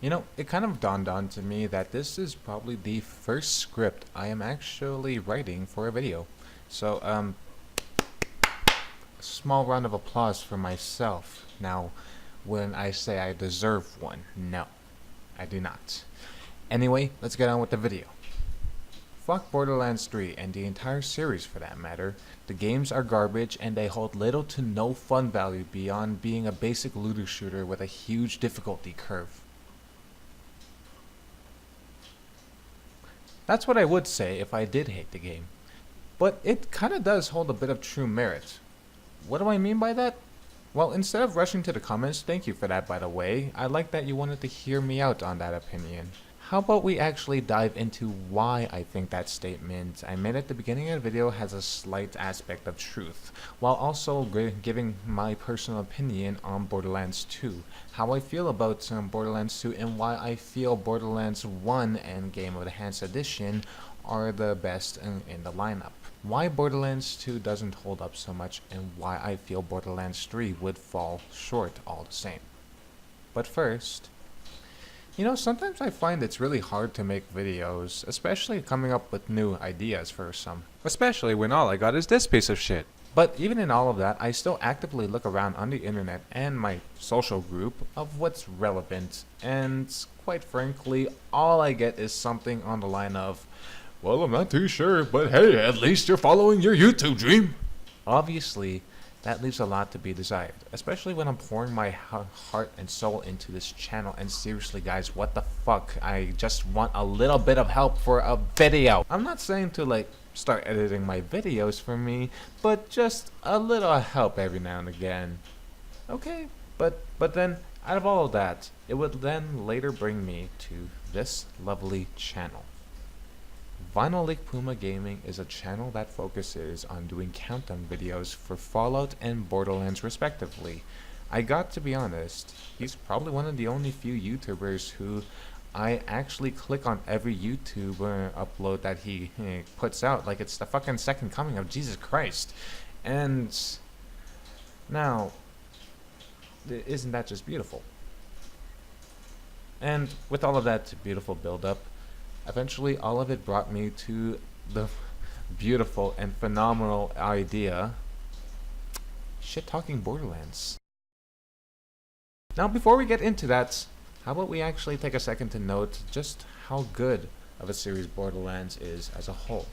You know, it kind of dawned on to me that this is probably the first script I am actually writing for a video. So, small round of applause for myself. Now, when I say I deserve one, no, I do not. Anyway, let's get on with the video. Fuck Borderlands 3 and the entire series for that matter. The games are garbage and they hold little to no fun value beyond being a basic looter shooter with a huge difficulty curve. That's what I would say if I did hate the game. But it kinda does hold a bit of true merit. What do I mean by that? Well, instead of rushing to the comments, thank you for that by the way. I like that you wanted to hear me out on that opinion. How about we actually dive into why I think that statement I made at the beginning of the video has a slight aspect of truth, while also giving my personal opinion on Borderlands 2, how I feel about Borderlands 2, and why I feel Borderlands 1 and Game of the Enhanced Edition are the best in the lineup. Why Borderlands 2 doesn't hold up so much, and why I feel Borderlands 3 would fall short all the same. But first, you know, sometimes I find it's really hard to make videos, especially coming up with new ideas for some. Especially when all I got is this piece of shit. But even in all of that, I still actively look around on the internet and my social group of what's relevant, and quite frankly, all I get is something on the line of, well, I'm not too sure, but hey, at least you're following your YouTube dream. Obviously, that leaves a lot to be desired, especially when I'm pouring my heart and soul into this channel. And seriously guys, what the fuck, I just want a little bit of help for a video. I'm not saying to like start editing my videos for me, but just a little help every now and again. Okay, but then out of all of that, it would then later bring me to this lovely channel. Vinyl Lake Puma Gaming is a channel that focuses on doing countdown videos for Fallout and Borderlands respectively. I got to be honest, he's probably one of the only few YouTubers who I actually click on every YouTube upload that he puts out, like it's the fucking second coming of Jesus Christ. And now, isn't that just beautiful? And with all of that beautiful build up, eventually, all of it brought me to the beautiful and phenomenal idea, shit-talking Borderlands. Now, before we get into that, how about we actually take a second to note just how good of a series Borderlands is as a whole.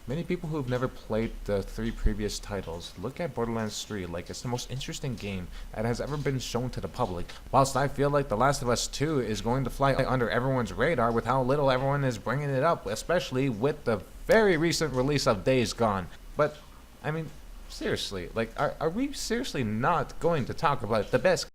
Many people who have never played the 3 previous titles look at Borderlands 3 like it's the most interesting game that has ever been shown to the public, whilst I feel like The Last of Us 2 is going to fly under everyone's radar with how little everyone is bringing it up, especially with the very recent release of Days Gone. But, I mean, seriously, like, are we seriously not going to talk about the best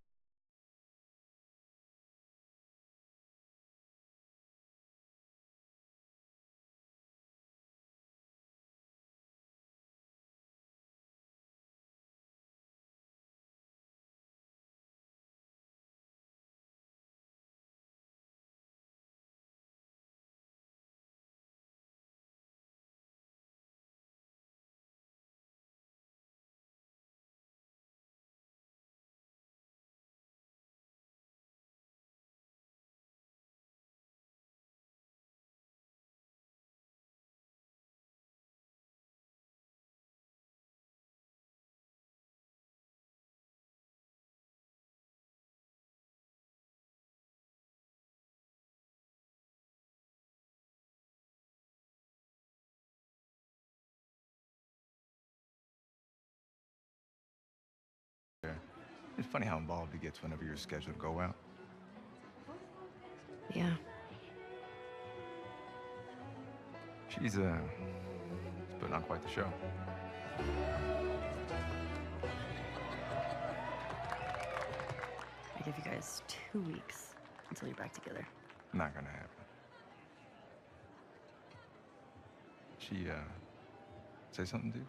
It's funny how involved it gets whenever you're scheduled to go out. Yeah. She's putting on quite the show. I give you guys 2 weeks until you're back together. Not gonna happen. She say something to you?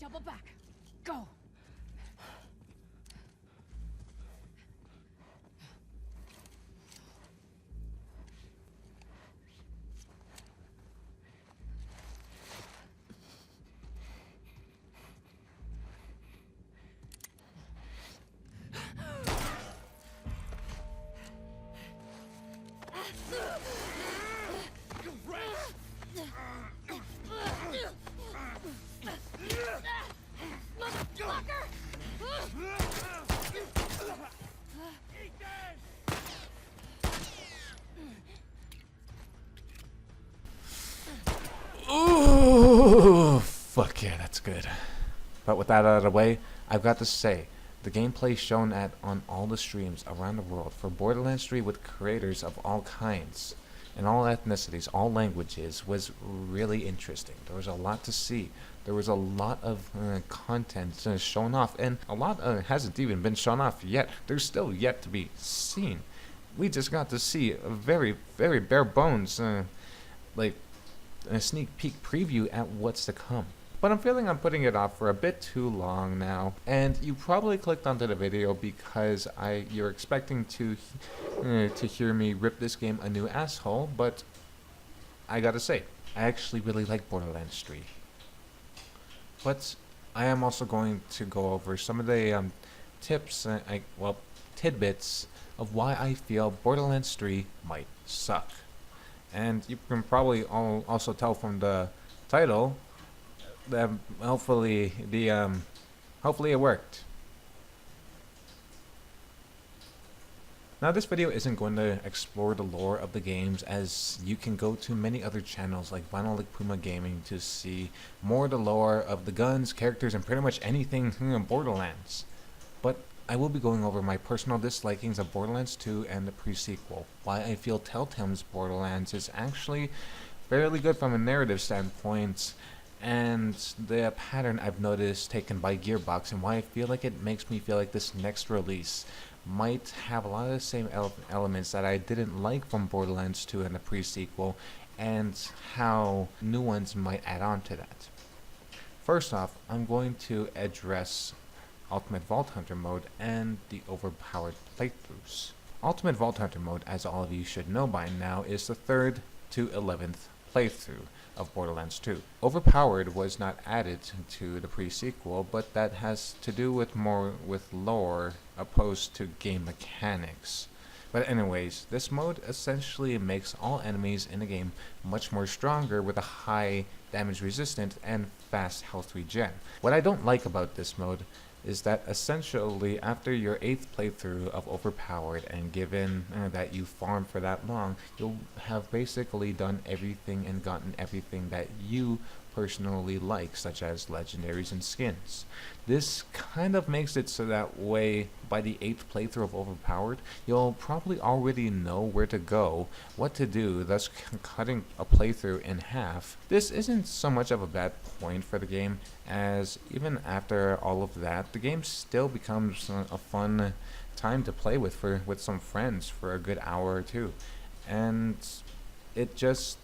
Double back. Go. Ooh, fuck yeah, that's good. But with that out of the way, I've got to say, the gameplay shown on all the streams around the world for Borderlands 3 with creators of all kinds, and all ethnicities, all languages, was really interesting. There was a lot to see. There was a lot of content shown off, and a lot hasn't even been shown off yet. There's still yet to be seen. We just got to see a very, very bare bones, like a sneak peek preview at what's to come. But I'm feeling I'm putting it off for a bit too long now, and you probably clicked onto the video because you're expecting to hear me rip this game a new asshole, but I gotta say, I actually really like Borderlands 3. But I am also going to go over some of the tips, tidbits of why I feel Borderlands 3 might suck. And you can probably also tell from the title that hopefully it worked. Now this video isn't going to explore the lore of the games, as you can go to many other channels like Vinyl Like Puma Gaming to see more of the lore of the guns, characters, and pretty much anything in Borderlands. But I will be going over my personal dislikings of Borderlands 2 and the pre-sequel, why I feel Telltale's Borderlands is actually fairly good from a narrative standpoint, and the pattern I've noticed taken by Gearbox, and why I feel like it makes me feel like this next release might have a lot of the same elements that I didn't like from Borderlands 2 and the pre-sequel, and how new ones might add on to that. First off, I'm going to address Ultimate Vault Hunter mode and the overpowered playthroughs. Ultimate Vault Hunter mode, as all of you should know by now, is the 3rd to 11th playthrough of Borderlands 2. Overpowered was not added to the pre-sequel, but that has to do with more with lore opposed to game mechanics. But anyways, this mode essentially makes all enemies in the game much more stronger with a high damage resistant and fast health regen. What I don't like about this mode is that essentially after your 8th playthrough of Overpowered, and given that you farmed for that long, you'll have basically done everything and gotten everything that you personally like, such as legendaries and skins. This kind of makes it so that way by the 8th playthrough of Overpowered, you'll probably already know where to go, what to do, thus cutting a playthrough in half. This isn't so much of a bad point for the game, as even after all of that, the game still becomes a fun time to play with some friends for a good hour or two. And it just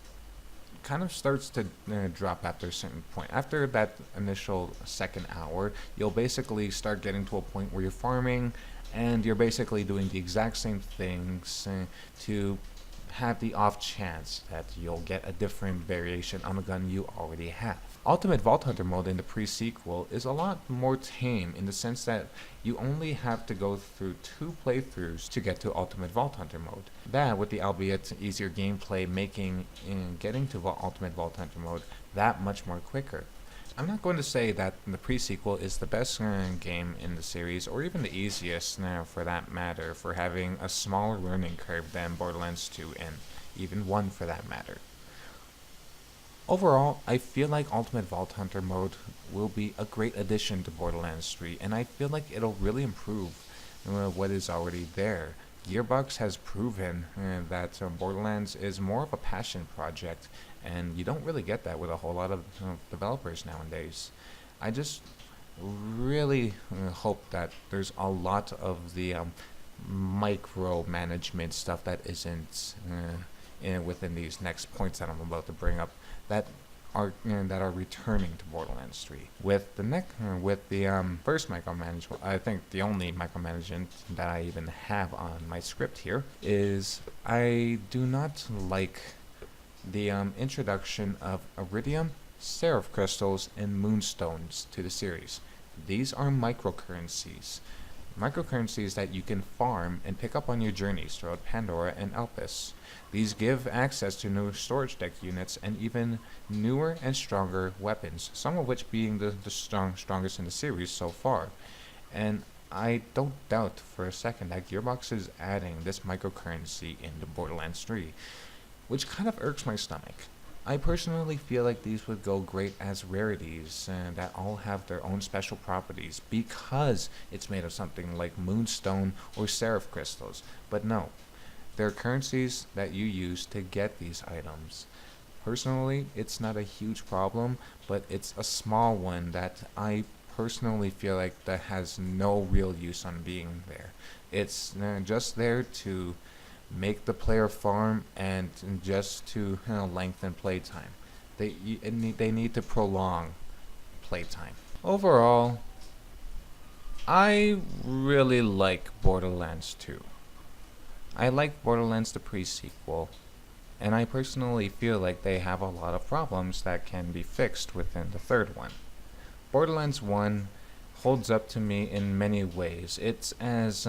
kind of starts to drop after a certain point. After that initial second hour, you'll basically start getting to a point where you're farming and you're basically doing the exact same things to have the off chance that you'll get a different variation on a gun you already have. Ultimate Vault Hunter mode in the pre-sequel is a lot more tame in the sense that you only have to go through 2 playthroughs to get to Ultimate Vault Hunter mode. That, with the albeit easier gameplay, making getting to Ultimate Vault Hunter mode that much more quicker. I'm not going to say that the pre-sequel is the best game in the series, or even the easiest for that matter, for having a smaller learning curve than Borderlands 2 and even 1 for that matter. Overall, I feel like Ultimate Vault Hunter mode will be a great addition to Borderlands 3, and I feel like it'll really improve what is already there. Gearbox has proven that Borderlands is more of a passion project, and you don't really get that with a whole lot of developers nowadays. I just really hope that there's a lot of the micromanagement stuff that isn't within these next points that I'm about to bring up, that that are returning to Borderlands 3. With the first micromanagement, I think the only micromanagement that I even have on my script here is I do not like the introduction of iridium, seraph crystals, and moonstones to the series. These are microcurrencies. Microcurrencies that you can farm and pick up on your journeys throughout Pandora and Elpis. These give access to new storage deck units and even newer and stronger weapons, some of which being the strongest in the series so far. And I don't doubt for a second that Gearbox is adding this microcurrency into Borderlands 3, which kind of irks my stomach. I personally feel like these would go great as rarities that all have their own special properties because it's made of something like moonstone or seraph crystals. But no, they're currencies that you use to get these items. Personally, it's not a huge problem, but it's a small one that I personally feel like that has no real use on being there. It's just there to make the player farm and just to lengthen playtime. They need to prolong playtime. Overall, I really like Borderlands 2. I like Borderlands the pre-sequel, and I personally feel like they have a lot of problems that can be fixed within the third one. Borderlands 1 holds up to me in many ways. It's as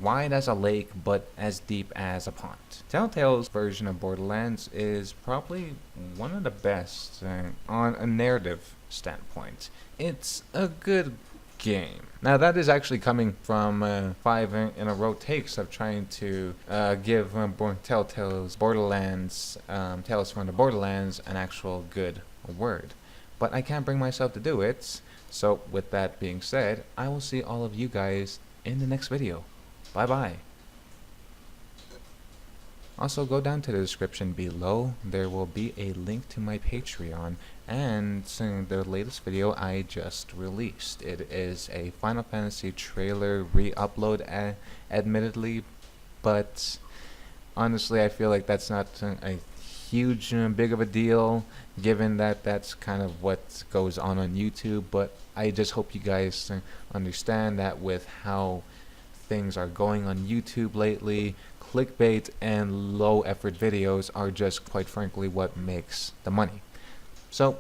wide as a lake, but as deep as a pond. Telltale's version of Borderlands is probably one of the best on a narrative standpoint. It's a good game. Now that is actually coming from 5 in a row takes of trying to give Telltale's Borderlands, Tales from the Borderlands an actual good word. But I can't bring myself to do it, so with that being said, I will see all of you guys in the next video. Bye bye. Also, go down to the description below. There will be a link to my Patreon and the latest video I just released. It is a Final Fantasy trailer re-upload, admittedly, but honestly I feel like that's not a huge big of a deal, given that that's kind of what goes on YouTube. But I just hope you guys understand that with how things are going on YouTube lately, clickbait and low effort videos are just quite frankly what makes the money. So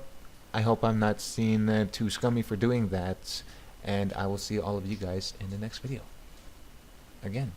I hope I'm not seen too scummy for doing that, and I will see all of you guys in the next video. Again.